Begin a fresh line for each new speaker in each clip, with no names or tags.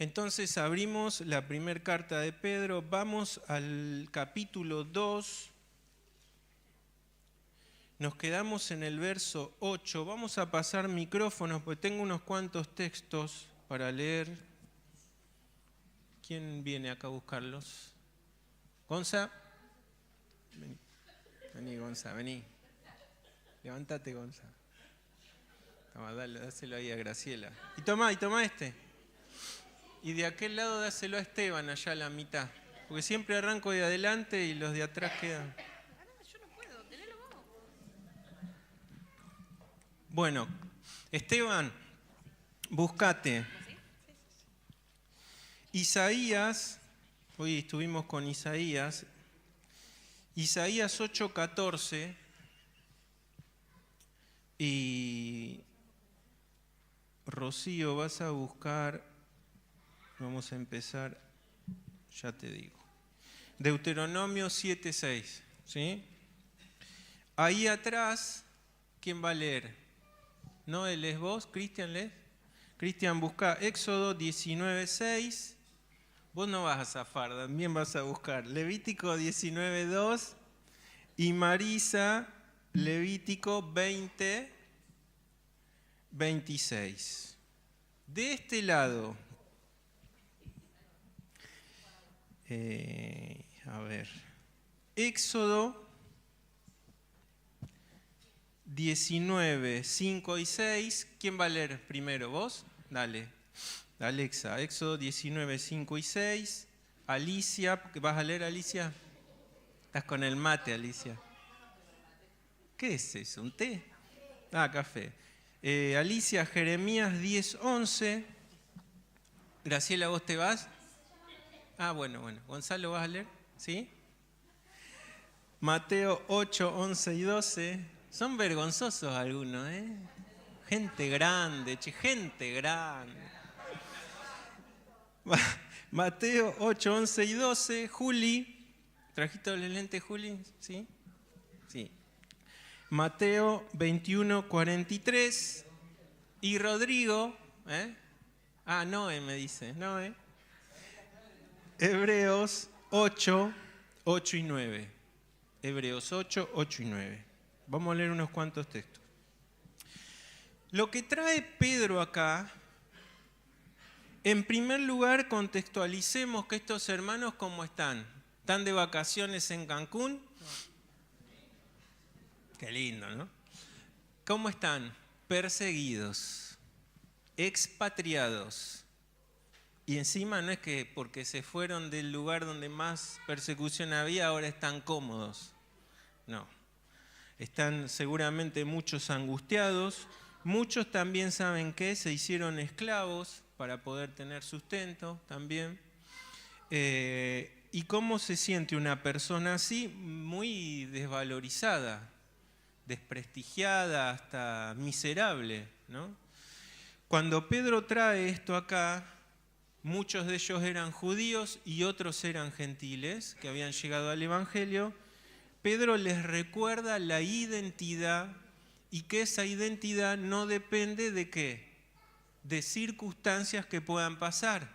Entonces abrimos la primera carta de Pedro, vamos al capítulo 2, nos quedamos en el verso 8, vamos a pasar micrófonos porque tengo unos cuantos textos para leer. ¿Quién viene acá a buscarlos? ¿Gonza? Vení, Gonza, vení. Levántate, Gonza. Toma, dáselo ahí a Graciela. Y toma este. Y de aquel lado dáselo a Esteban, allá a la mitad. Porque siempre arranco de adelante y los de atrás quedan.
Yo no puedo, tenelo vos.
Bueno, Esteban, buscate. Isaías, hoy estuvimos con Isaías 8:14, y Rocío, vas a buscar, vamos a empezar, ya te digo, Deuteronomio 7:6, ¿sí? Ahí atrás, ¿quién va a leer? ¿No lees vos? ¿Cristian lees? Cristian, busca Éxodo 19:6. Vos no vas a zafar, también vas a buscar Levítico 19:2 y Marisa, Levítico 20:26. De este lado, a ver, Éxodo 19:5 y 6. ¿Quién va a leer primero? ¿Vos? Dale. Alexa, Éxodo 19:5 y 6. Alicia, ¿vas a leer, Alicia? Estás con el mate, Alicia. ¿Qué es eso? ¿Un té? Ah, café. Alicia, Jeremías 10:11. Graciela, ¿vos te vas? Ah, bueno. Gonzalo, ¿vas a leer? ¿Sí? Mateo 8:11 y 12. Son vergonzosos algunos, ¿eh? Gente grande, gente grande. Mateo 8:11 y 12. Juli, ¿trajiste los lentes, Juli? ¿Sí? Sí. Mateo 21:43. Y Rodrigo, Noé me dice, Noé. Hebreos 8:8 y 9. Hebreos 8:8 y 9. Vamos a leer unos cuantos textos. Lo que trae Pedro acá, en primer lugar, contextualicemos que estos hermanos, ¿cómo están? ¿Están de vacaciones en Cancún? Qué lindo, ¿no? ¿Cómo están? Perseguidos, expatriados. Y encima no es que porque se fueron del lugar donde más persecución había, ahora están cómodos. No. Están seguramente muchos angustiados. Muchos también, ¿saben qué? Se hicieron esclavos para poder tener sustento también. ¿Y cómo se siente una persona así? Muy desvalorizada, desprestigiada, hasta miserable, ¿no? Cuando Pedro trae esto acá, muchos de ellos eran judíos y otros eran gentiles que habían llegado al Evangelio. Pedro les recuerda la identidad y que esa identidad no depende de ¿qué? De circunstancias que puedan pasar.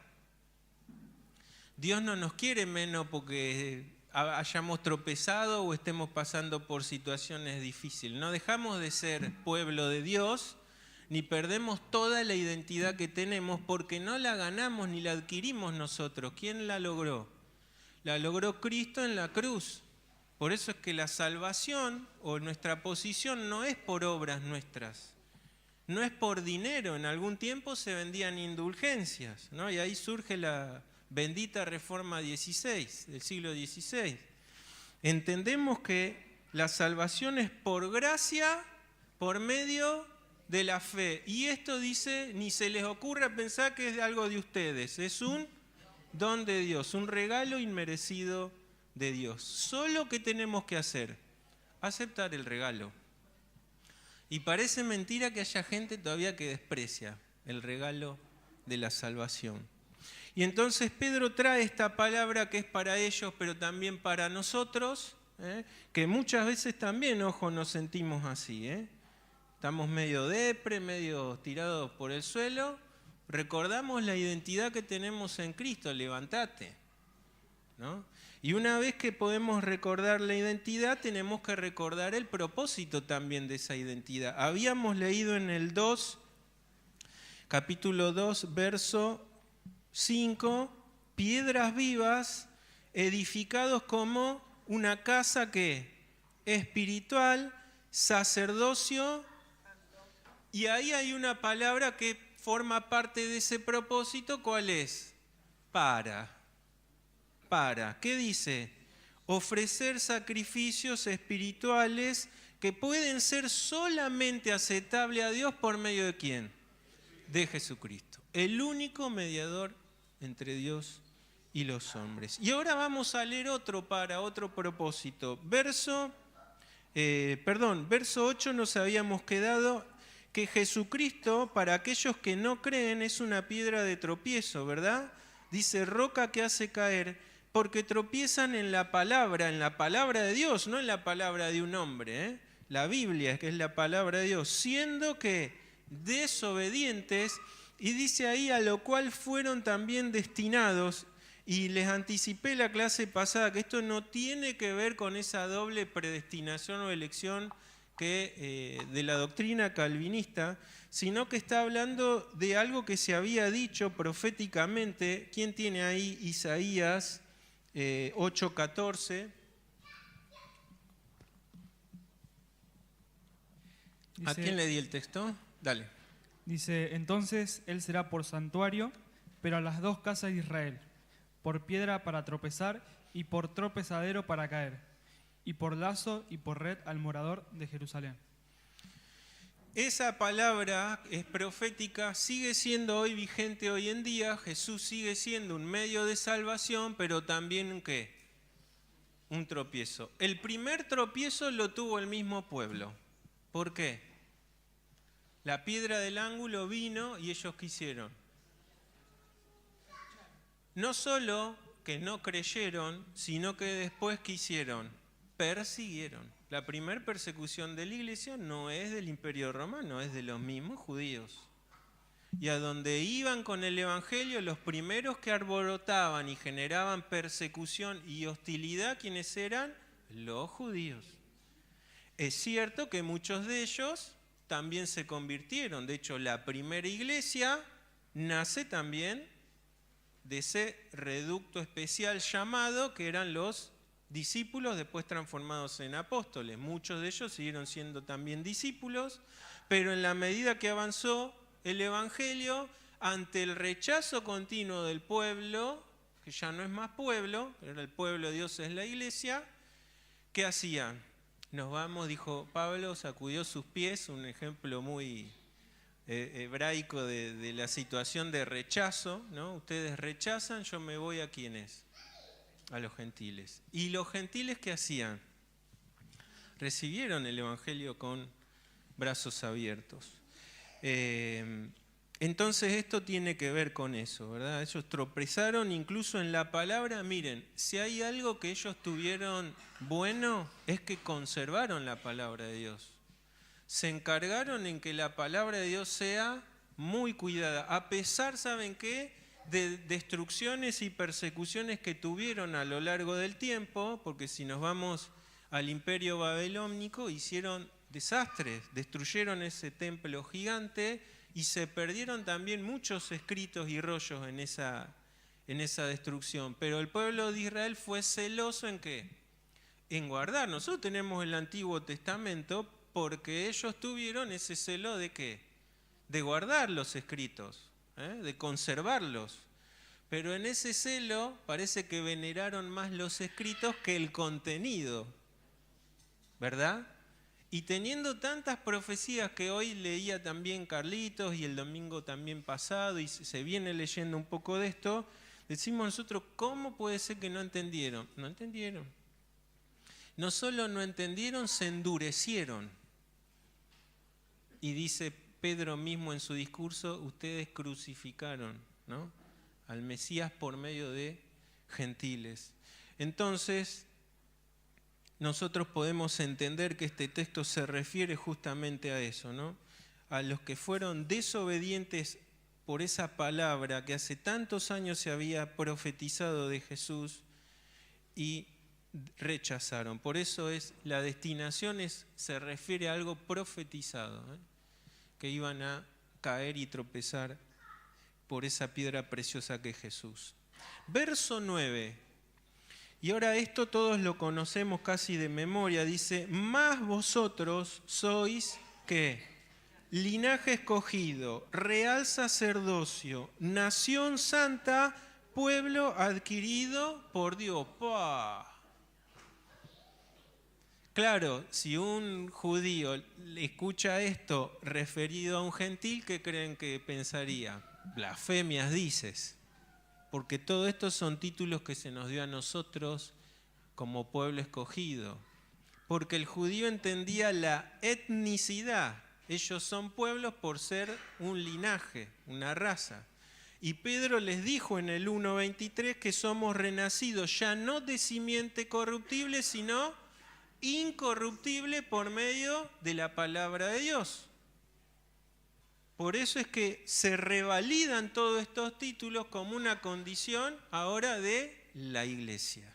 Dios no nos quiere menos porque hayamos tropezado o estemos pasando por situaciones difíciles. No dejamos de ser pueblo de Dios ni perdemos toda la identidad que tenemos porque no la ganamos ni la adquirimos nosotros. ¿Quién la logró? La logró Cristo en la cruz. Por eso es que la salvación o nuestra posición no es por obras nuestras, no es por dinero. En algún tiempo se vendían indulgencias, ¿no? Y ahí surge la bendita Reforma 16, del siglo XVI. Entendemos que la salvación es por gracia, por medio de la fe. Y esto dice, ni se les ocurra pensar que es algo de ustedes, es un don de Dios, un regalo inmerecido de Dios. Solo que tenemos que hacer, aceptar el regalo. Y parece mentira que haya gente todavía que desprecia el regalo de la salvación. Y entonces Pedro trae esta palabra que es para ellos, pero también para nosotros, que muchas veces también, ojo, nos sentimos así. Estamos medio depre, medio tirados por el suelo, recordamos la identidad que tenemos en Cristo, levántate, ¿no? Y una vez que podemos recordar la identidad, tenemos que recordar el propósito también de esa identidad. Habíamos leído en el 2, capítulo 2, verso 5, piedras vivas edificados como una casa que espiritual, sacerdocio, y ahí hay una palabra que forma parte de ese propósito. ¿Cuál es? Para. ¿Qué dice? Ofrecer sacrificios espirituales que pueden ser solamente aceptables a Dios por medio de ¿quién? De Jesucristo, el único mediador entre Dios y los hombres. Y ahora vamos a leer otro propósito. Verso 8 nos habíamos quedado que Jesucristo, para aquellos que no creen, es una piedra de tropiezo, ¿verdad? Dice, roca que hace caer, porque tropiezan en la palabra de Dios, no en la palabra de un hombre, ¿eh? La Biblia, que es la palabra de Dios, siendo que desobedientes, y dice ahí, a lo cual fueron también destinados. Y les anticipé la clase pasada que esto no tiene que ver con esa doble predestinación o elección que, de la doctrina calvinista, sino que está hablando de algo que se había dicho proféticamente. ¿Quién tiene ahí Isaías 8:14? ¿A quién le di el texto? Dale.
Dice, entonces él será por santuario, pero a las dos casas de Israel, por piedra para tropezar y por tropezadero para caer, y por lazo y por red al morador de Jerusalén.
Esa palabra es profética, sigue siendo hoy vigente hoy en día. Jesús sigue siendo un medio de salvación, pero también ¿un qué? Un tropiezo. El primer tropiezo lo tuvo el mismo pueblo. ¿Por qué? La piedra del ángulo vino y ellos quisieron. No solo que no creyeron, sino que después quisieron, persiguieron. La primera persecución de la iglesia no es del Imperio Romano, es de los mismos judíos. Y a donde iban con el Evangelio, los primeros que arborotaban y generaban persecución y hostilidad, ¿quiénes eran? Los judíos. Es cierto que muchos de ellos también se convirtieron. De hecho, la primera iglesia nace también de ese reducto especial llamado, que eran los discípulos después transformados en apóstoles. Muchos de ellos siguieron siendo también discípulos, pero en la medida que avanzó el Evangelio, ante el rechazo continuo del pueblo, que ya no es más pueblo, pero el pueblo de Dios es la iglesia, ¿qué hacían? Nos vamos, dijo Pablo, sacudió sus pies, un ejemplo muy hebraico de la situación de rechazo, ¿no? Ustedes rechazan, yo me voy ¿a quiénes? A los gentiles. ¿Y los gentiles qué hacían? Recibieron el Evangelio con brazos abiertos. Entonces esto tiene que ver con eso, ¿verdad? Ellos tropezaron incluso en la palabra. Miren, si hay algo que ellos tuvieron bueno, es que conservaron la palabra de Dios. Se encargaron en que la palabra de Dios sea muy cuidada, a pesar, ¿saben qué?, de destrucciones y persecuciones que tuvieron a lo largo del tiempo, porque si nos vamos al imperio babilónico, hicieron desastres, destruyeron ese templo gigante y se perdieron también muchos escritos y rollos en esa destrucción. Pero el pueblo de Israel fue celoso ¿en qué? En guardar. Nosotros tenemos el Antiguo Testamento porque ellos tuvieron ese celo de ¿qué? De guardar los escritos, de conservarlos. Pero en ese celo parece que veneraron más los escritos que el contenido, ¿verdad? Y teniendo tantas profecías que hoy leía también Carlitos y el domingo también pasado, y se viene leyendo un poco de esto, decimos nosotros, ¿cómo puede ser que no entendieron? No entendieron. No solo no entendieron, se endurecieron. Y dice Pedro mismo en su discurso, ustedes crucificaron, ¿no?, al Mesías por medio de gentiles. Entonces, nosotros podemos entender que este texto se refiere justamente a eso, ¿no? A los que fueron desobedientes por esa palabra que hace tantos años se había profetizado de Jesús y rechazaron. Por eso la destinación se refiere a algo profetizado, que iban a caer y tropezar por esa piedra preciosa que es Jesús. Verso 9. Y ahora esto todos lo conocemos casi de memoria. Dice, mas vosotros sois, ¿qué? Linaje escogido, real sacerdocio, nación santa, pueblo adquirido por Dios. ¡Pah! Claro, si un judío escucha esto referido a un gentil, ¿qué creen que pensaría? Blasfemias dices. Porque todo esto son títulos que se nos dio a nosotros como pueblo escogido. Porque el judío entendía la etnicidad. Ellos son pueblos por ser un linaje, una raza. Y Pedro les dijo en el 1:23 que somos renacidos ya no de simiente corruptible, sino incorruptible por medio de la palabra de Dios. Por eso es que se revalidan todos estos títulos como una condición ahora de la iglesia.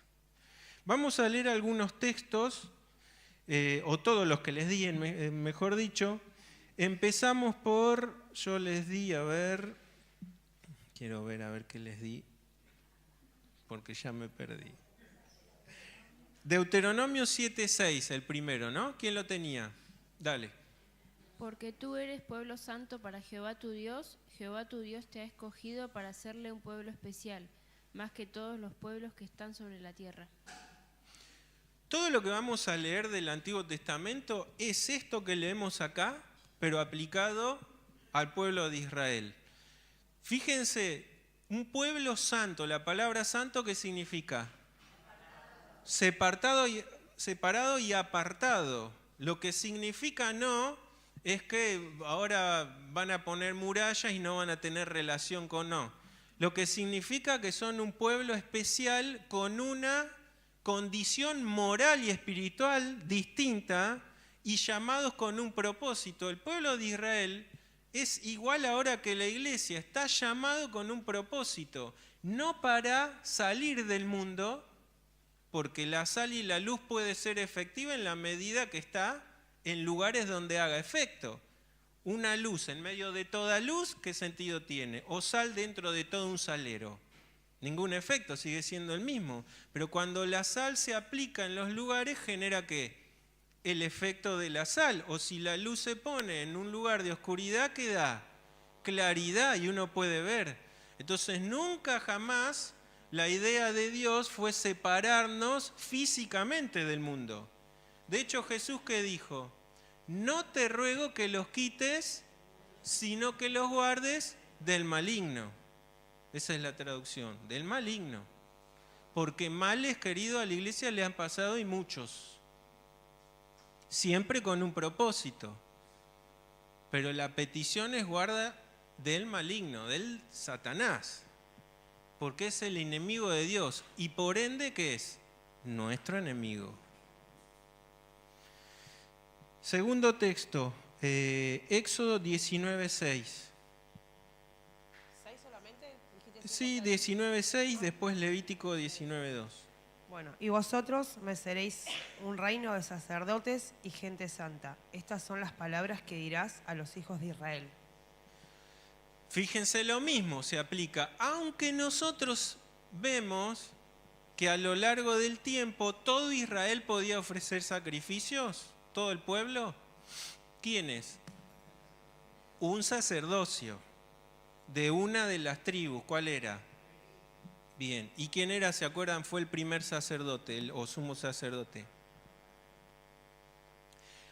Vamos a leer algunos textos, o todos los que les di, mejor dicho. Empezamos por, yo les di, quiero ver a ver qué les di, porque ya me perdí. Deuteronomio 7:6, el primero, ¿no? ¿Quién lo tenía? Dale.
Porque tú eres pueblo santo para Jehová tu Dios te ha escogido para hacerle un pueblo especial, más que todos los pueblos que están sobre la tierra.
Todo lo que vamos a leer del Antiguo Testamento es esto que leemos acá, pero aplicado al pueblo de Israel. Fíjense, un pueblo santo, la palabra santo, ¿qué significa? Separado y apartado. Lo que significa no es que ahora van a poner murallas y no van a tener relación con no. Lo que significa que son un pueblo especial con una condición moral y espiritual distinta y llamados con un propósito. El pueblo de Israel es igual ahora que la iglesia, está llamado con un propósito, no para salir del mundo, porque la sal y la luz puede ser efectiva en la medida que está en lugares donde haga efecto. Una luz en medio de toda luz, ¿qué sentido tiene? O sal dentro de todo un salero. Ningún efecto, sigue siendo el mismo. Pero cuando la sal se aplica en los lugares, genera ¿qué? El efecto de la sal. O si la luz se pone en un lugar de oscuridad, ¿qué da? Claridad y uno puede ver. Entonces nunca jamás la idea de Dios fue separarnos físicamente del mundo. De hecho, Jesús, ¿qué dijo? No te ruego que los quites, sino que los guardes del maligno. Esa es la traducción, del maligno. Porque males, querido, a la iglesia le han pasado y muchos. Siempre con un propósito. Pero la petición es guarda del maligno, del Satanás. Porque es el enemigo de Dios. Y por ende, ¿qué es? Nuestro enemigo. Segundo texto, Éxodo 19:6.
¿6 solamente?
Sí, 19:6, después Levítico 19:2.
Bueno, y vosotros me seréis un reino de sacerdotes y gente santa. Estas son las palabras que dirás a los hijos de Israel.
Fíjense, lo mismo se aplica, aunque nosotros vemos que a lo largo del tiempo todo Israel podía ofrecer sacrificios. ¿Todo el pueblo? ¿Quiénes? Un sacerdocio de una de las tribus. ¿Cuál era? Bien. ¿Y quién era? ¿Se acuerdan? Fue el primer sacerdote, o sumo sacerdote.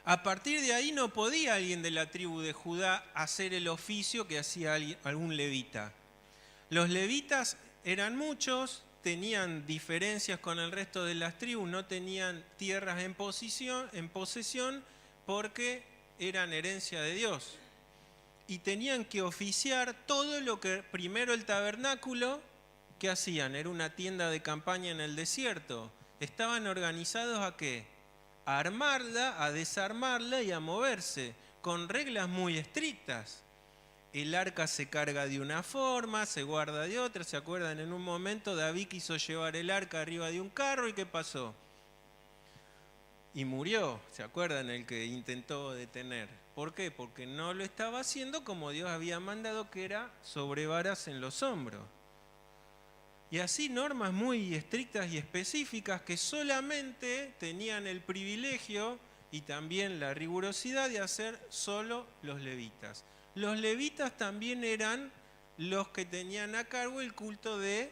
A partir de ahí no podía alguien de la tribu de Judá hacer el oficio que hacía algún levita. Los levitas eran muchos, tenían diferencias con el resto de las tribus, no tenían tierras en posesión porque eran herencia de Dios. Y tenían que oficiar todo lo que, primero el tabernáculo, ¿qué hacían? Era una tienda de campaña en el desierto. Estaban organizados ¿a qué? A armarla, a desarmarla y a moverse, con reglas muy estrictas. el arca se carga de una forma, se guarda de otra. ¿Se acuerdan? En un momento David quiso llevar el arca arriba de un carro y ¿qué pasó? Y murió, ¿se acuerdan? El que intentó detener. ¿Por qué? Porque no lo estaba haciendo como Dios había mandado, que era sobre varas en los hombros. Y así normas muy estrictas y específicas que solamente tenían el privilegio y también la rigurosidad de hacer solo los levitas. Los levitas también eran los que tenían a cargo el culto de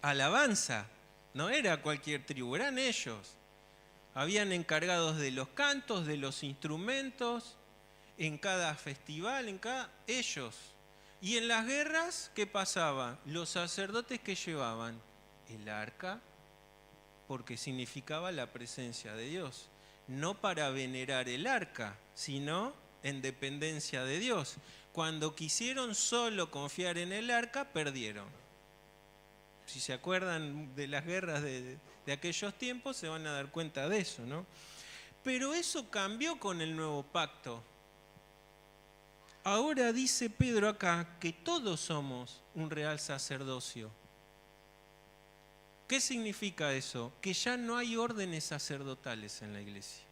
alabanza. No era cualquier tribu, eran ellos. Habían encargados de los cantos, de los instrumentos, en cada festival, ellos. Y en las guerras, ¿qué pasaba? Los sacerdotes que llevaban el arca, porque significaba la presencia de Dios. No para venerar el arca, sino en dependencia de Dios. Cuando quisieron solo confiar en el arca, perdieron. Si se acuerdan de las guerras de aquellos tiempos, se van a dar cuenta de eso, ¿no? Pero eso cambió con el nuevo pacto. Ahora dice Pedro acá que todos somos un real sacerdocio. ¿Qué significa eso? Que ya no hay órdenes sacerdotales en la iglesia.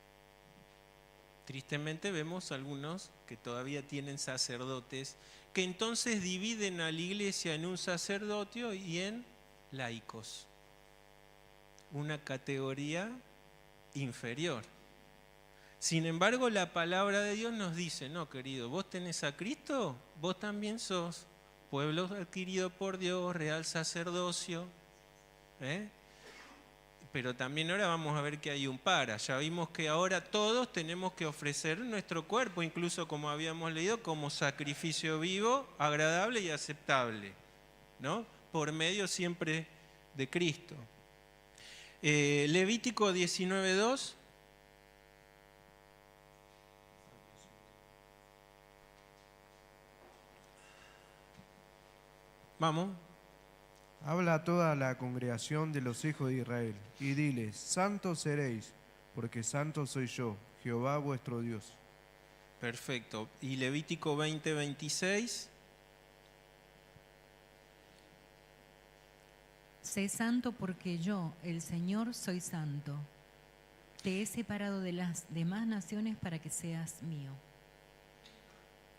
Tristemente vemos algunos que todavía tienen sacerdotes, que entonces dividen a la iglesia en un sacerdocio y en laicos. Una categoría inferior. Sin embargo, la palabra de Dios nos dice, no, querido, vos tenés a Cristo, vos también sos pueblo adquirido por Dios, real sacerdocio. Pero también ahora vamos a ver que hay un para. Ya vimos que ahora todos tenemos que ofrecer nuestro cuerpo, incluso como habíamos leído, como sacrificio vivo, agradable y aceptable, ¿no? Por medio siempre de Cristo. Levítico 19:2. Vamos.
Habla a toda la congregación de los hijos de Israel y diles, santos seréis, porque santo soy yo, Jehová vuestro Dios.
Perfecto. Y Levítico 20:26.
Sé santo porque yo, el Señor, soy santo. Te he separado de las demás naciones para que seas mío.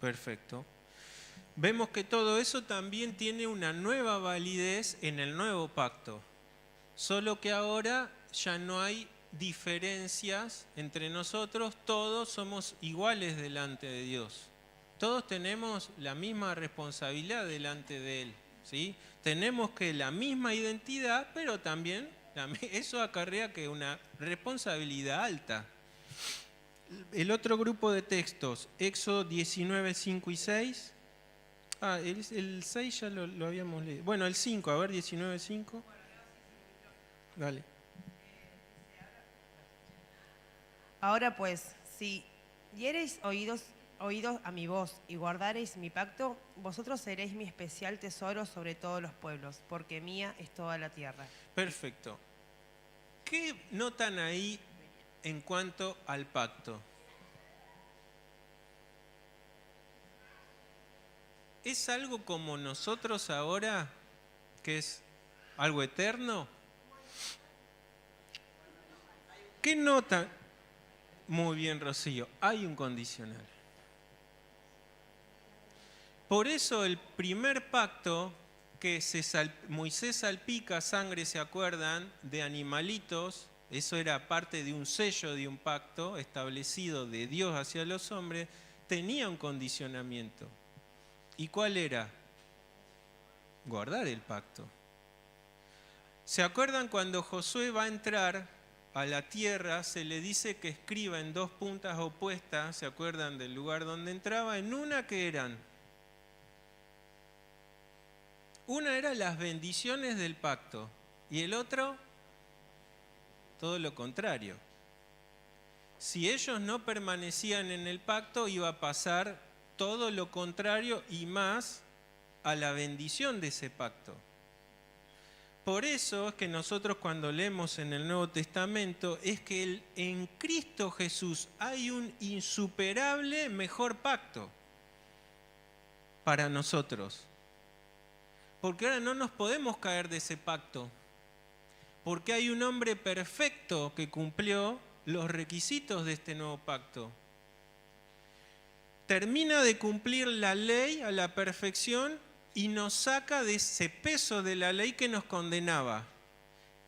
Perfecto. Vemos que todo eso también tiene una nueva validez en el nuevo pacto. Solo que ahora ya no hay diferencias entre nosotros, todos somos iguales delante de Dios. Todos tenemos la misma responsabilidad delante de Él, ¿sí? Tenemos que la misma identidad, pero también eso acarrea que una responsabilidad alta. El otro grupo de textos, Éxodo 19, 5 y 6. El 6 ya lo habíamos leído. Bueno, el 5, a ver, 19, 5. Dale.
Ahora pues, si diereis oídos a mi voz y guardareis mi pacto, vosotros seréis mi especial tesoro sobre todos los pueblos, porque mía es toda la tierra.
Perfecto. ¿Qué notan ahí en cuanto al pacto? ¿Es algo como nosotros ahora, que es algo eterno? ¿Qué notan? Muy bien, Rocío, hay un condicional. Por eso el primer pacto que Moisés salpica sangre, ¿se acuerdan? De animalitos, eso era parte de un sello de un pacto establecido de Dios hacia los hombres, tenía un condicionamiento. ¿Y cuál era? Guardar el pacto. ¿Se acuerdan cuando Josué va a entrar a la tierra? Se le dice que escriba en dos puntas opuestas, ¿se acuerdan del lugar donde entraba? En una, ¿qué eran? Una era las bendiciones del pacto y el otro, todo lo contrario. Si ellos no permanecían en el pacto, iba a pasar todo lo contrario y más a la bendición de ese pacto. Por eso es que nosotros cuando leemos en el Nuevo Testamento es que en Cristo Jesús hay un insuperable mejor pacto. para nosotros. Porque ahora no nos podemos caer de ese pacto. Porque hay un hombre perfecto que cumplió los requisitos de este nuevo pacto. Termina de cumplir la ley a la perfección y nos saca de ese peso de la ley que nos condenaba.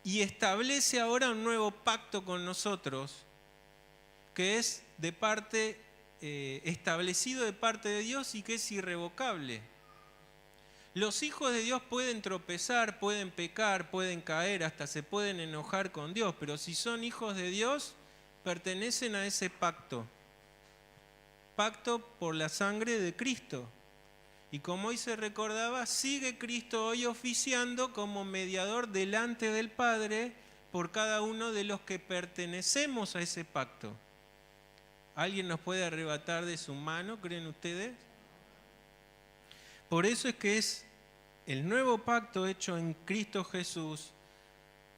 Y establece ahora un nuevo pacto con nosotros, que es de parte, establecido de parte de Dios y que es irrevocable. Los hijos de Dios pueden tropezar, pueden pecar, pueden caer, hasta se pueden enojar con Dios, pero si son hijos de Dios, pertenecen a ese pacto. Pacto por la sangre de Cristo. Y como hoy se recordaba, sigue Cristo hoy oficiando como mediador delante del Padre por cada uno de los que pertenecemos a ese pacto. ¿Alguien nos puede arrebatar de su mano, creen ustedes? Por eso es que es el nuevo pacto hecho en Cristo Jesús.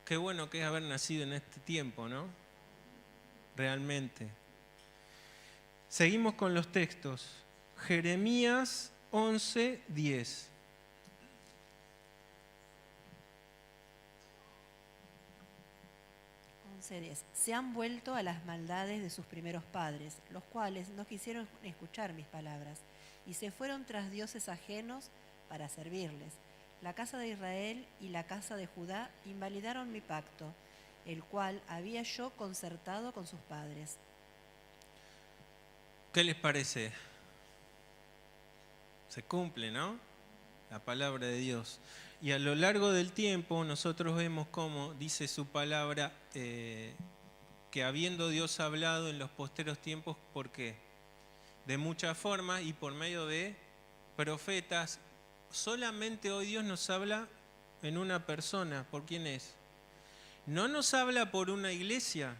Qué bueno que es haber nacido en este tiempo, ¿no? Realmente. Seguimos con los textos. Jeremías 11:10.
Se han vuelto a las maldades de sus primeros padres, los cuales no quisieron escuchar mis palabras, y se fueron tras dioses ajenos para servirles. La casa de Israel y la casa de Judá invalidaron mi pacto, el cual había yo concertado con sus padres.
¿Qué les parece? Se cumple, ¿no? La palabra de Dios. Y a lo largo del tiempo nosotros vemos cómo dice su palabra que habiendo Dios hablado en los posteros tiempos, ¿por qué? De muchas formas y por medio de profetas. Solamente hoy Dios nos habla en una persona. ¿Por quién es? No nos habla por una iglesia,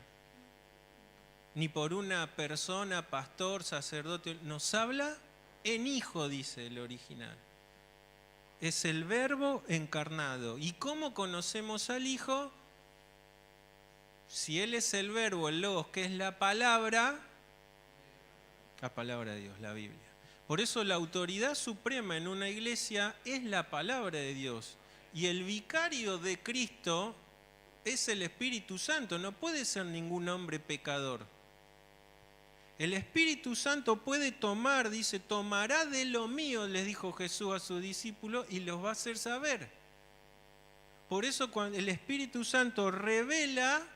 ni por una persona, pastor, sacerdote. Nos habla en Hijo, dice el original. Es el Verbo encarnado. ¿Y cómo conocemos al Hijo? Si Él es el Verbo, el Logos, que es la palabra de Dios, la Biblia. Por eso la autoridad suprema en una iglesia es la palabra de Dios. Y el vicario de Cristo es el Espíritu Santo, no puede ser ningún hombre pecador. El Espíritu Santo puede tomar, dice, tomará de lo mío, les dijo Jesús a sus discípulos, y los va a hacer saber. Por eso cuando el Espíritu Santo revela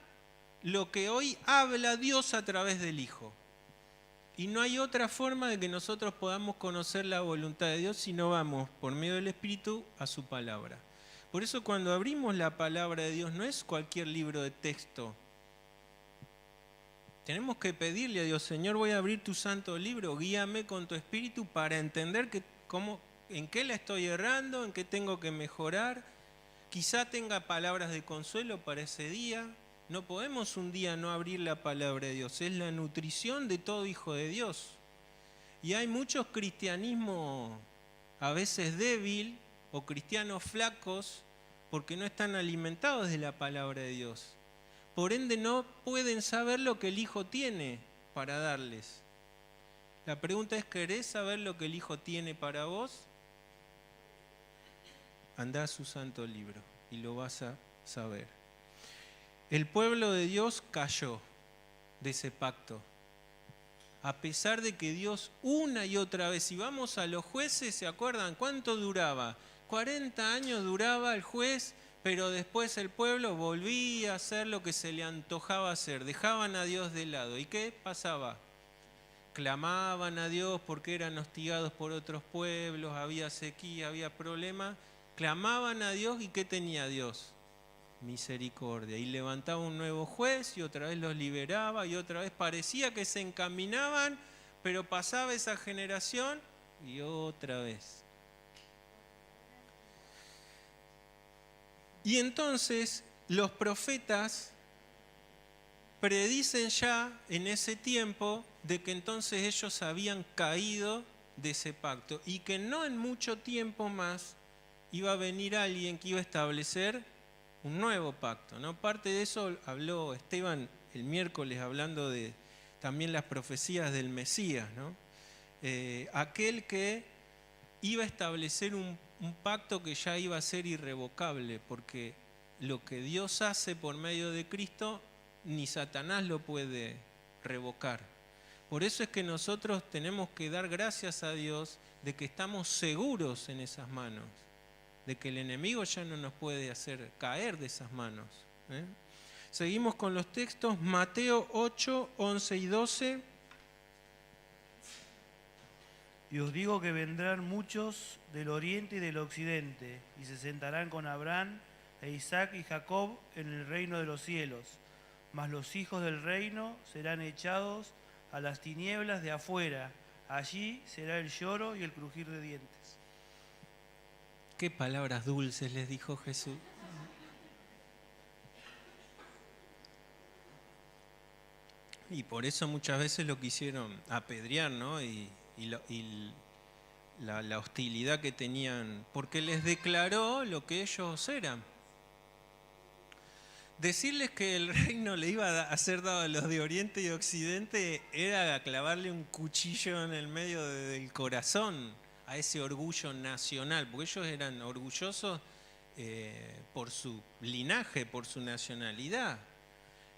lo que hoy habla Dios a través del Hijo. Y no hay otra forma de que nosotros podamos conocer la voluntad de Dios si no vamos por medio del Espíritu a su palabra. Por eso cuando abrimos la palabra de Dios no es cualquier libro de texto. Tenemos que pedirle a Dios, Señor, voy a abrir tu santo libro, guíame con tu Espíritu para entender en qué la estoy errando, en qué tengo que mejorar. Quizá tenga palabras de consuelo para ese día. No podemos un día no abrir la palabra de Dios. Es la nutrición de todo hijo de Dios. Y hay muchos cristianismos a veces débil o cristianos flacos porque no están alimentados de la palabra de Dios. Por ende no pueden saber lo que el Hijo tiene para darles. La pregunta es, ¿querés saber lo que el Hijo tiene para vos? Andá a su santo libro y lo vas a saber. El pueblo de Dios cayó de ese pacto. A pesar de que Dios una y otra vez, si vamos a los jueces, ¿se acuerdan cuánto duraba? 40 años duraba el juez, pero después el pueblo volvía a hacer lo que se le antojaba hacer. Dejaban a Dios de lado. ¿Y qué pasaba? Clamaban a Dios porque eran hostigados por otros pueblos, había sequía, había problemas. Clamaban a Dios y ¿qué tenía Dios? Misericordia. Y levantaba un nuevo juez y otra vez los liberaba y otra vez parecía que se encaminaban, pero pasaba esa generación y otra vez. Y entonces los profetas predicen ya en ese tiempo de que entonces ellos habían caído de ese pacto y que no en mucho tiempo más iba a venir alguien que iba a establecer un nuevo pacto, ¿no? Parte de eso habló Esteban el miércoles hablando de también las profecías del Mesías, ¿no? Aquel que iba a establecer un pacto que ya iba a ser irrevocable, porque lo que Dios hace por medio de Cristo, ni Satanás lo puede revocar. Por eso es que nosotros tenemos que dar gracias a Dios de que estamos seguros en esas manos, de que el enemigo ya no nos puede hacer caer de esas manos. Seguimos con los textos, Mateo 8, 11 y 12.
Y os digo que vendrán muchos del oriente y del occidente, y se sentarán con Abraham e Isaac y Jacob en el reino de los cielos. Mas los hijos del reino serán echados a las tinieblas de afuera. Allí será el lloro y el crujir de dientes.
Qué palabras dulces les dijo Jesús. Y por eso muchas veces lo quisieron apedrear, ¿no? Y la hostilidad que tenían, porque les declaró lo que ellos eran. Decirles que el reino le iba a ser dado a los de Oriente y Occidente era clavarle un cuchillo en el medio del corazón a ese orgullo nacional, porque ellos eran orgullosos por su linaje, por su nacionalidad.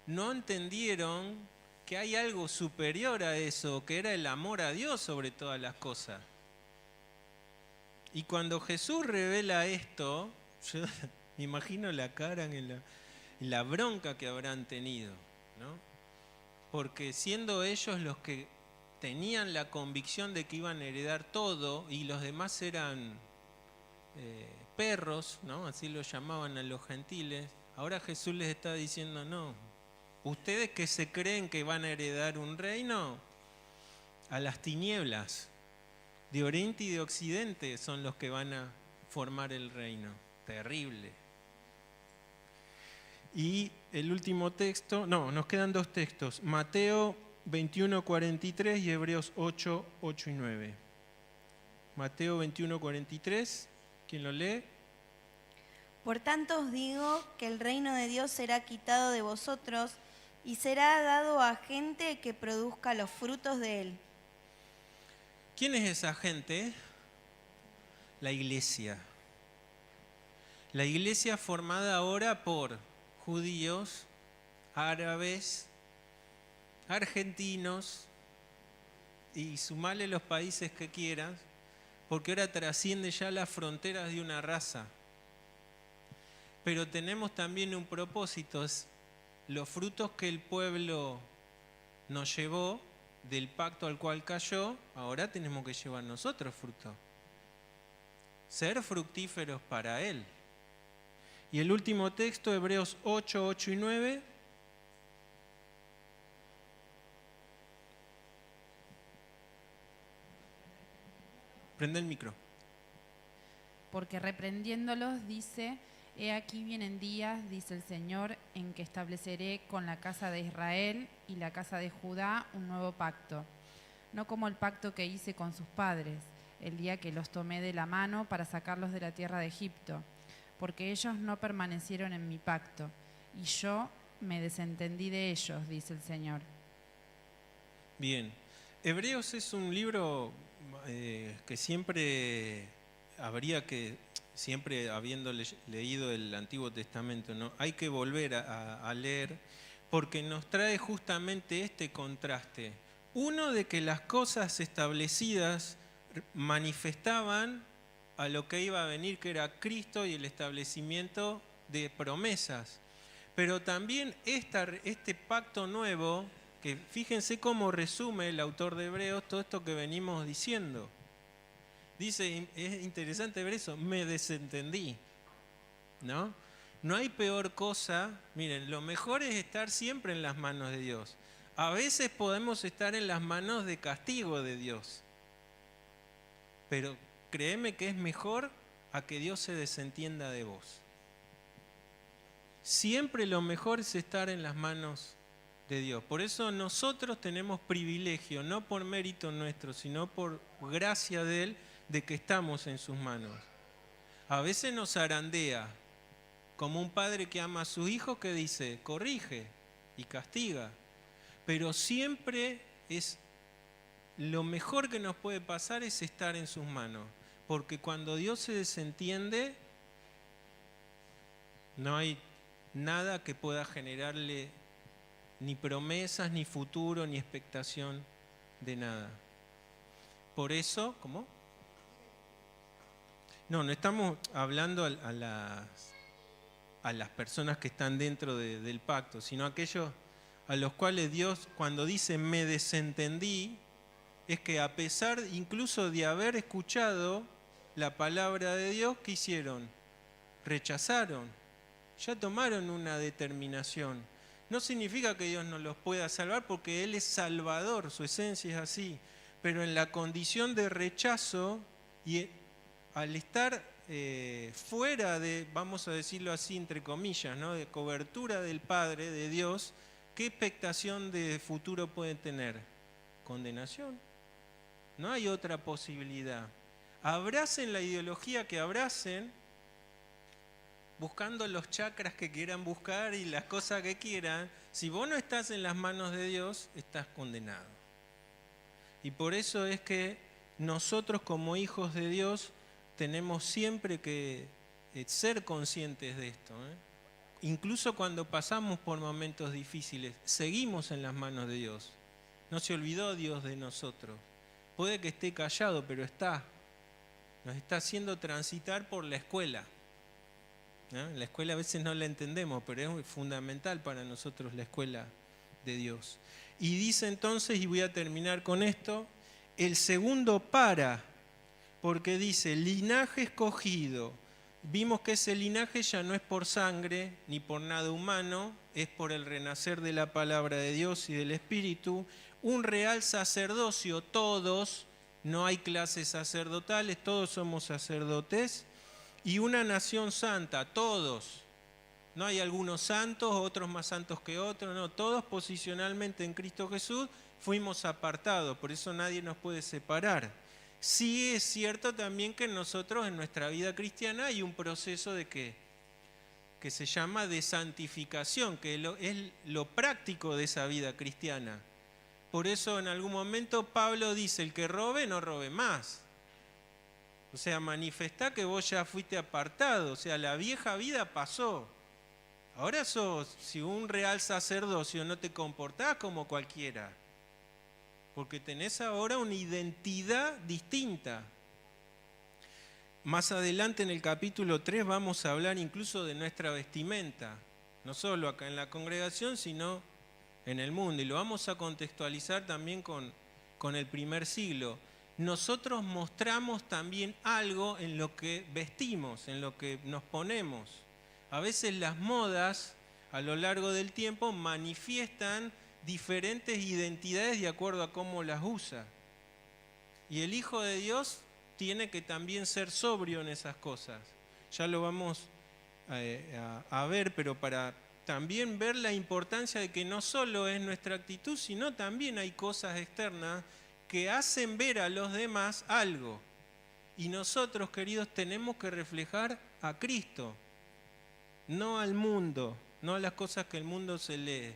No entendieron que hay algo superior a eso, que era el amor a Dios sobre todas las cosas. Y cuando Jesús revela esto, yo me imagino la cara en la bronca que habrán tenido, ¿no? Porque siendo ellos los que tenían la convicción de que iban a heredar todo y los demás eran perros, ¿no? Así lo llamaban a los gentiles, ahora Jesús les está diciendo, no, ustedes que se creen que van a heredar un reino, a las tinieblas de Oriente y de Occidente son los que van a formar el reino. Terrible. Y el último texto, no, nos quedan dos textos, Mateo 21, 43 y Hebreos 8, 8 y 9. Mateo 21, 43, ¿quién lo lee?
Por tanto os digo que el reino de Dios será quitado de vosotros y será dado a gente que produzca los frutos de él.
¿Quién es esa gente? La iglesia. La iglesia formada ahora por judíos, árabes, argentinos y sumale los países que quieras, porque ahora trasciende ya las fronteras de una raza. Pero tenemos también un propósito, es los frutos que el pueblo nos llevó del pacto al cual cayó, ahora tenemos que llevar nosotros frutos. Ser fructíferos para Él. Y el último texto, Hebreos 8, 8 y 9. Prende el micro.
Porque reprendiéndolos dice, he aquí vienen días, dice el Señor, en que estableceré con la casa de Israel y la casa de Judá un nuevo pacto, no como el pacto que hice con sus padres, el día que los tomé de la mano para sacarlos de la tierra de Egipto, porque ellos no permanecieron en mi pacto, y yo me desentendí de ellos, dice el Señor.
Bien, Hebreos es un libro que siempre habría que, siempre habiendo leído el Antiguo Testamento, ¿no? Hay que volver a leer, porque nos trae justamente este contraste. Uno, de que las cosas establecidas manifestaban a lo que iba a venir, que era Cristo y el establecimiento de promesas. Pero también este pacto nuevo, que fíjense cómo resume el autor de Hebreos todo esto que venimos diciendo. Dice, es interesante ver eso, me desentendí, ¿no? No hay peor cosa, miren, lo mejor es estar siempre en las manos de Dios. A veces podemos estar en las manos de castigo de Dios, pero créeme que es mejor a que Dios se desentienda de vos. Siempre lo mejor es estar en las manos de Dios. Por eso nosotros tenemos privilegio, no por mérito nuestro, sino por gracia de Él, de que estamos en sus manos. A veces nos zarandea, como un padre que ama a su hijo que dice, corrige y castiga. Pero siempre es lo mejor que nos puede pasar es estar en sus manos. porque cuando Dios se desentiende, no hay nada que pueda generarle ni promesas, ni futuro, ni expectación de nada. Por eso, ¿cómo? No estamos hablando a las personas que están dentro del pacto, sino a aquellos a los cuales Dios, cuando dice me desentendí, es que a pesar incluso de haber escuchado la palabra de Dios, ¿qué hicieron? Rechazaron, ya tomaron una determinación. No significa que Dios no los pueda salvar, porque Él es salvador, su esencia es así, pero en la condición de rechazo y al estar fuera de, vamos a decirlo así entre comillas, ¿no?, de cobertura del Padre, de Dios, ¿qué expectación de futuro pueden tener? Condenación. No hay otra posibilidad. Abracen la ideología que abracen, buscando los chakras que quieran buscar y las cosas que quieran. Si vos no estás en las manos de Dios, estás condenado. Y por eso es que nosotros como hijos de Dios tenemos siempre que ser conscientes de esto, Incluso cuando pasamos por momentos difíciles, seguimos en las manos de Dios. No se olvidó Dios de nosotros. Puede que esté callado, pero está. Nos está haciendo transitar por la escuela. La escuela a veces no la entendemos, pero es fundamental para nosotros la escuela de Dios. Y dice entonces, y voy a terminar con esto, el segundo porque dice, linaje escogido. Vimos que ese linaje ya no es por sangre ni por nada humano, es por el renacer de la palabra de Dios y del Espíritu. Un real sacerdocio, todos, no hay clases sacerdotales, todos somos sacerdotes. Y una nación santa, todos. No hay algunos santos, otros más santos que otros, no, todos posicionalmente en Cristo Jesús fuimos apartados, por eso nadie nos puede separar. Sí es cierto también que nosotros en nuestra vida cristiana hay un proceso de que se llama de santificación, que es lo práctico de esa vida cristiana. Por eso en algún momento Pablo dice, el que robe, no robe más. O sea, manifestá que vos ya fuiste apartado, o sea, la vieja vida pasó. Ahora sos, si un real sacerdocio, no te comportás como cualquiera, porque tenés ahora una identidad distinta. Más adelante en el capítulo 3 vamos a hablar incluso de nuestra vestimenta, no solo acá en la congregación, sino en el mundo, y lo vamos a contextualizar también con el primer siglo. Nosotros mostramos también algo en lo que vestimos, en lo que nos ponemos. A veces las modas a lo largo del tiempo manifiestan diferentes identidades de acuerdo a cómo las usa. Y el Hijo de Dios tiene que también ser sobrio en esas cosas. Ya lo vamos a ver, pero para también ver la importancia de que no solo es nuestra actitud, sino también hay cosas externas que hacen ver a los demás algo. Y nosotros, queridos, tenemos que reflejar a Cristo, no al mundo, no a las cosas que el mundo se le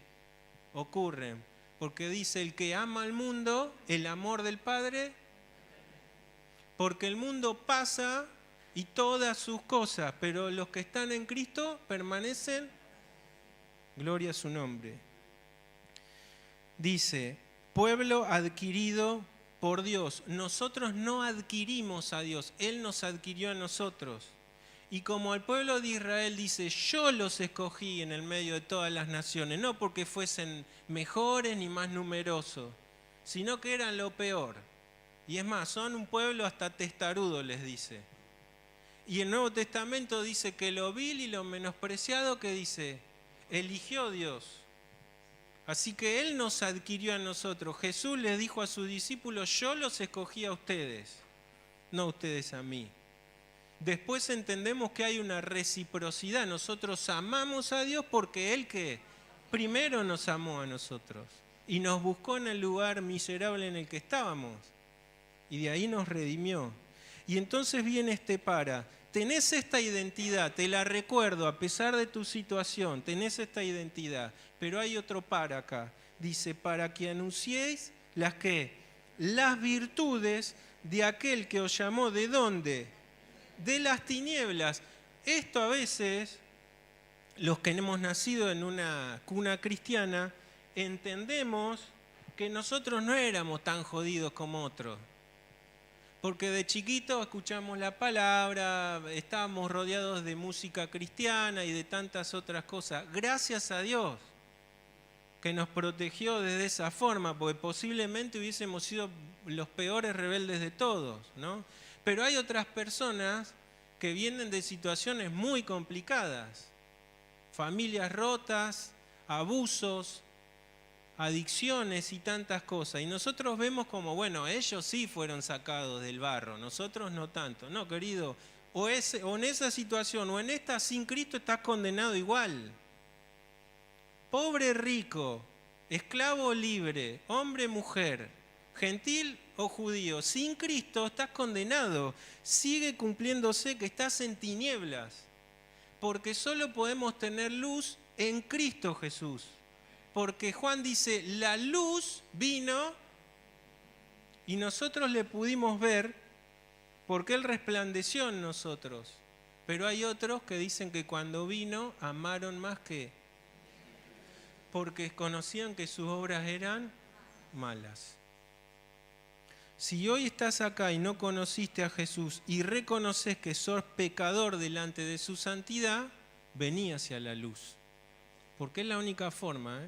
ocurren. Porque dice, el que ama al mundo, el amor del Padre, porque el mundo pasa y todas sus cosas, pero los que están en Cristo permanecen, gloria a su nombre. Dice, pueblo adquirido por Dios. Nosotros no adquirimos a Dios, Él nos adquirió a nosotros. Y como el pueblo de Israel dice, yo los escogí en el medio de todas las naciones, no porque fuesen mejores ni más numerosos, sino que eran lo peor. Y es más, son un pueblo hasta testarudo, les dice. Y el Nuevo Testamento dice que lo vil y lo menospreciado, que dice, eligió Dios. Así que Él nos adquirió a nosotros. Jesús les dijo a sus discípulos, yo los escogí a ustedes, no ustedes a mí. Después entendemos que hay una reciprocidad. Nosotros amamos a Dios porque Él que primero nos amó a nosotros y nos buscó en el lugar miserable en el que estábamos. Y de ahí nos redimió. Y entonces viene este tenés esta identidad, te la recuerdo a pesar de tu situación, tenés esta identidad, pero hay otro acá. Dice, para que anunciéis las virtudes de aquel que os llamó, ¿de dónde? De las tinieblas. Esto a veces, los que hemos nacido en una cuna cristiana, entendemos que nosotros no éramos tan jodidos como otros. Porque de chiquitos escuchamos la palabra, estábamos rodeados de música cristiana y de tantas otras cosas. Gracias a Dios que nos protegió desde esa forma, porque posiblemente hubiésemos sido los peores rebeldes de todos, ¿no? Pero hay otras personas que vienen de situaciones muy complicadas, familias rotas, abusos, adicciones y tantas cosas. Y nosotros vemos como, bueno, ellos sí fueron sacados del barro, nosotros no tanto. No, querido, o en esa situación o en esta sin Cristo estás condenado igual. Pobre, rico, esclavo, libre, hombre, mujer, gentil o judío, sin Cristo estás condenado. Sigue cumpliéndose que estás en tinieblas, porque solo podemos tener luz en Cristo Jesús. Porque Juan dice, la luz vino y nosotros le pudimos ver porque Él resplandeció en nosotros. Pero hay otros que dicen que cuando vino amaron más que, porque conocían que sus obras eran malas. Si hoy estás acá y no conociste a Jesús y reconoces que sos pecador delante de su santidad, vení hacia la luz. Porque es la única forma,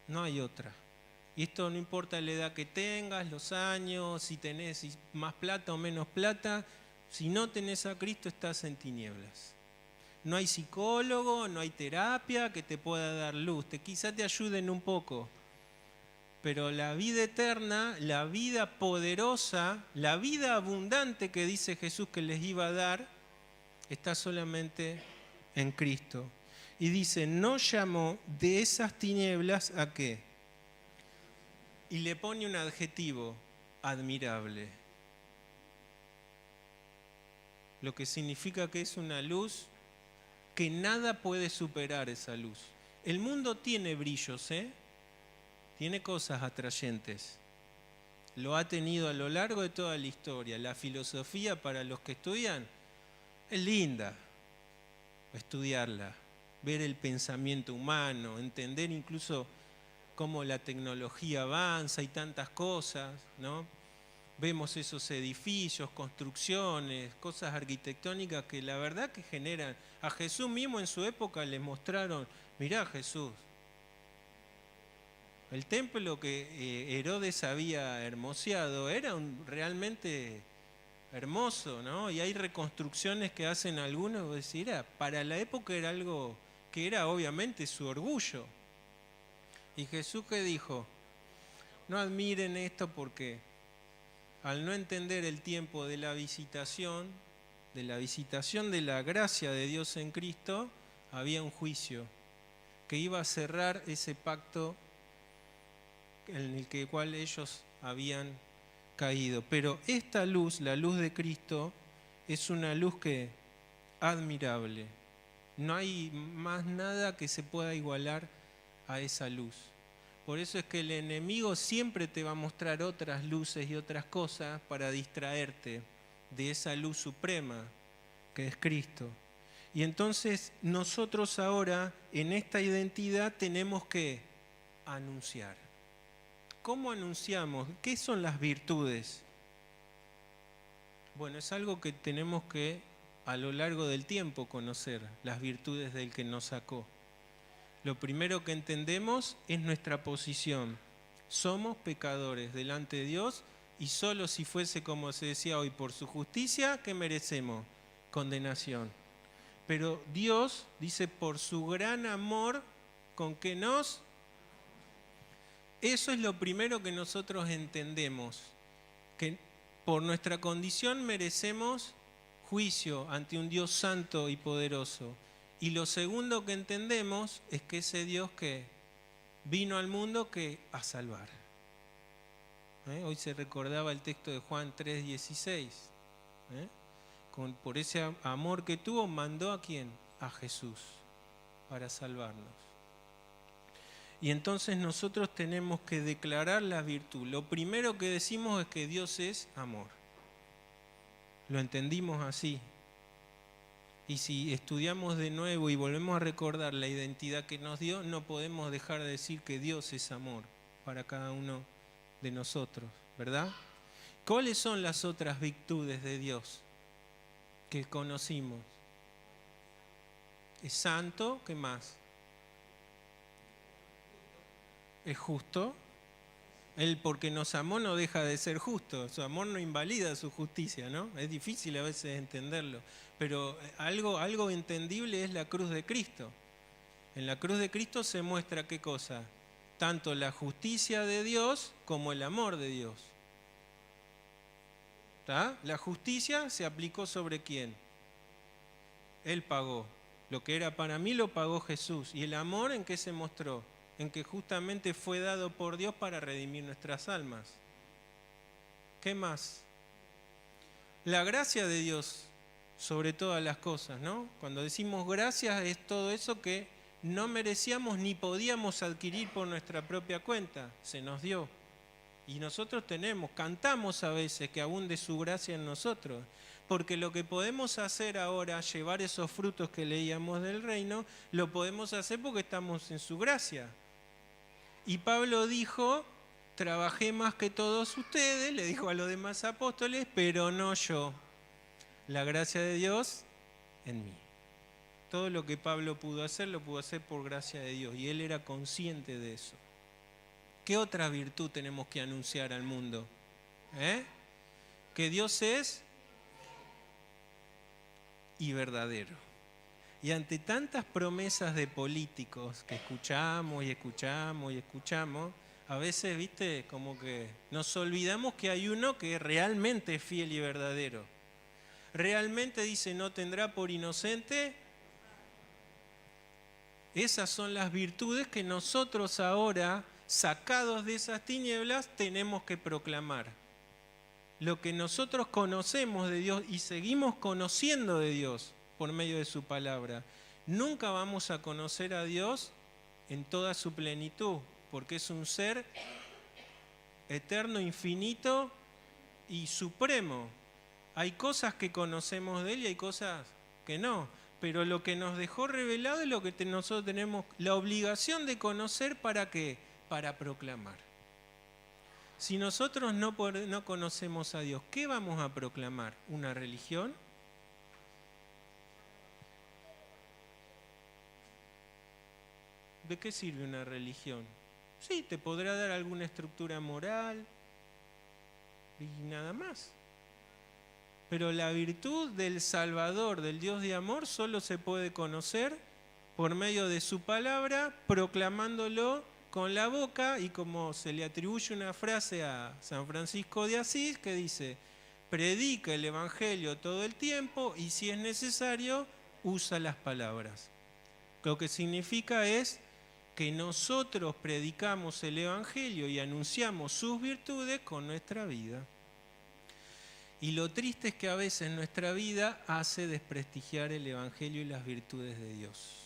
no hay otra. Y esto no importa la edad que tengas, los años, si tenés más plata o menos plata, si no tenés a Cristo estás en tinieblas. No hay psicólogo, no hay terapia que te pueda dar luz, quizá te ayuden un poco, pero la vida eterna, la vida poderosa, la vida abundante que dice Jesús que les iba a dar, está solamente en Cristo. Y dice, no llamó de esas tinieblas ¿a qué? Y le pone un adjetivo, admirable. Lo que significa que es una luz que nada puede superar esa luz. El mundo tiene brillos, tiene cosas atrayentes. Lo ha tenido a lo largo de toda la historia. La filosofía, para los que estudian, es linda estudiarla, ver el pensamiento humano, entender incluso cómo la tecnología avanza y tantas cosas, ¿no? Vemos esos edificios, construcciones, cosas arquitectónicas que la verdad que generan. A Jesús mismo en su época les mostraron, mirá Jesús, el templo que Herodes había hermoseado era realmente hermoso, ¿no? Y hay reconstrucciones que hacen algunos, vos decís, para la época era algo que era obviamente su orgullo. Y Jesús, ¿qué dijo? No admiren esto porque al no entender el tiempo de la visitación de la gracia de Dios en Cristo, había un juicio que iba a cerrar ese pacto en el cual ellos habían caído. Pero esta luz, la luz de Cristo, es una luz que admirable. No hay más nada que se pueda igualar a esa luz. Por eso es que el enemigo siempre te va a mostrar otras luces y otras cosas para distraerte de esa luz suprema que es Cristo. Y entonces nosotros ahora en esta identidad tenemos que anunciar. ¿Cómo anunciamos? ¿Qué son las virtudes? Bueno, es algo que tenemos que a lo largo del tiempo conocer, las virtudes del que nos sacó. Lo primero que entendemos es nuestra posición. Somos pecadores delante de Dios y solo si fuese, como se decía hoy, por su justicia, ¿qué merecemos? Condenación. Pero Dios dice, por su gran amor, ¿con qué nos? Eso es lo primero que nosotros entendemos, que por nuestra condición merecemos juicio ante un Dios santo y poderoso. Y lo segundo que entendemos es que ese Dios que vino al mundo que a salvar. Hoy se recordaba el texto de Juan 3:16. Por ese amor que tuvo, mandó ¿a quién? A Jesús, para salvarnos. Y entonces nosotros tenemos que declarar la virtud. Lo primero que decimos es que Dios es amor. Lo entendimos así. Y si estudiamos de nuevo y volvemos a recordar la identidad que nos dio, no podemos dejar de decir que Dios es amor para cada uno de nosotros, ¿verdad? ¿Cuáles son las otras virtudes de Dios que conocimos? Es santo, ¿qué más? Es justo. Él, porque nos amó, no deja de ser justo. Su amor no invalida su justicia, ¿no? Es difícil a veces entenderlo. Pero algo entendible es la cruz de Cristo. En la cruz de Cristo se muestra ¿qué cosa? Tanto la justicia de Dios como el amor de Dios. ¿Está? La justicia se aplicó sobre quién. Él pagó. Lo que era para mí lo pagó Jesús. ¿Y el amor en qué se mostró? En que justamente fue dado por Dios para redimir nuestras almas. ¿Qué más? La gracia de Dios sobre todas las cosas, ¿no? Cuando decimos gracias es todo eso que no merecíamos ni podíamos adquirir por nuestra propia cuenta. Se nos dio. Y nosotros cantamos a veces que abunde su gracia en nosotros. Porque lo que podemos hacer ahora, llevar esos frutos que leíamos del reino, lo podemos hacer porque estamos en su gracia. Y Pablo dijo, trabajé más que todos ustedes, le dijo a los demás apóstoles, pero no yo. La gracia de Dios en mí. Todo lo que Pablo pudo hacer, lo pudo hacer por gracia de Dios. Y él era consciente de eso. ¿Qué otra virtud tenemos que anunciar al mundo? Que Dios es y verdadero. Y ante tantas promesas de políticos que escuchamos y escuchamos y escuchamos, a veces, viste, como que nos olvidamos que hay uno que realmente es fiel y verdadero. Realmente dice, no tendrá por inocente. Esas son las virtudes que nosotros ahora, sacados de esas tinieblas, tenemos que proclamar. Lo que nosotros conocemos de Dios y seguimos conociendo de Dios por medio de su palabra. Nunca vamos a conocer a Dios en toda su plenitud, porque es un ser eterno, infinito y supremo. Hay cosas que conocemos de Él y hay cosas que no, pero lo que nos dejó revelado es lo que nosotros tenemos la obligación de conocer. ¿Para qué? Para proclamar. Si nosotros no conocemos a Dios, ¿qué vamos a proclamar? ¿Una religión? ¿De qué sirve una religión? Sí, te podrá dar alguna estructura moral y nada más. Pero la virtud del Salvador, del Dios de amor, solo se puede conocer por medio de su palabra, proclamándolo con la boca, y como se le atribuye una frase a San Francisco de Asís que dice, predica el Evangelio todo el tiempo y si es necesario, usa las palabras. Lo que significa es que nosotros predicamos el Evangelio y anunciamos sus virtudes con nuestra vida. Y lo triste es que a veces nuestra vida hace desprestigiar el Evangelio y las virtudes de Dios.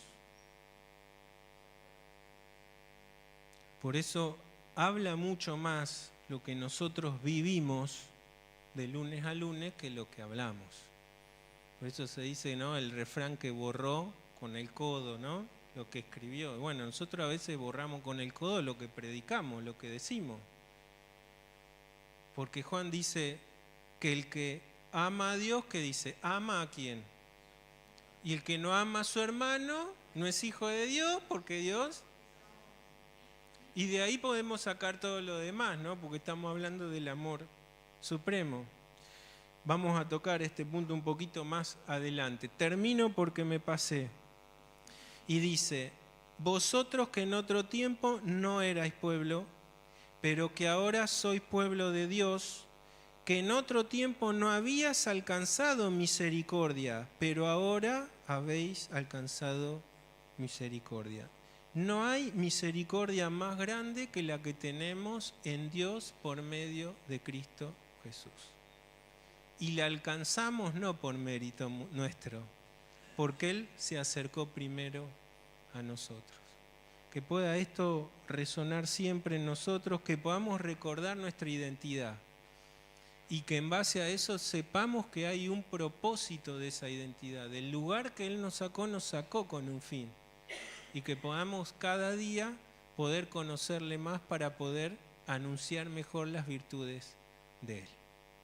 Por eso habla mucho más lo que nosotros vivimos de lunes a lunes que lo que hablamos. Por eso se dice, ¿no?, el refrán que borró con el codo, ¿no?, lo que escribió. Bueno, nosotros a veces borramos con el codo lo que predicamos, lo que decimos. Porque Juan dice que el que ama a Dios, ¿qué dice? ¿Ama a quién? Y el que no ama a su hermano no es hijo de Dios, porque Dios... Y de ahí podemos sacar todo lo demás, ¿no? Porque estamos hablando del amor supremo. Vamos a tocar este punto un poquito más adelante. Termino porque me pasé. Y dice, vosotros que en otro tiempo no erais pueblo, pero que ahora sois pueblo de Dios, que en otro tiempo no habías alcanzado misericordia, pero ahora habéis alcanzado misericordia. No hay misericordia más grande que la que tenemos en Dios por medio de Cristo Jesús. Y la alcanzamos no por mérito nuestro, porque Él se acercó primero a nosotros. Que pueda esto resonar siempre en nosotros, que podamos recordar nuestra identidad y que en base a eso sepamos que hay un propósito de esa identidad. Del lugar que Él nos sacó con un fin. Y que podamos cada día poder conocerle más para poder anunciar mejor las virtudes de Él.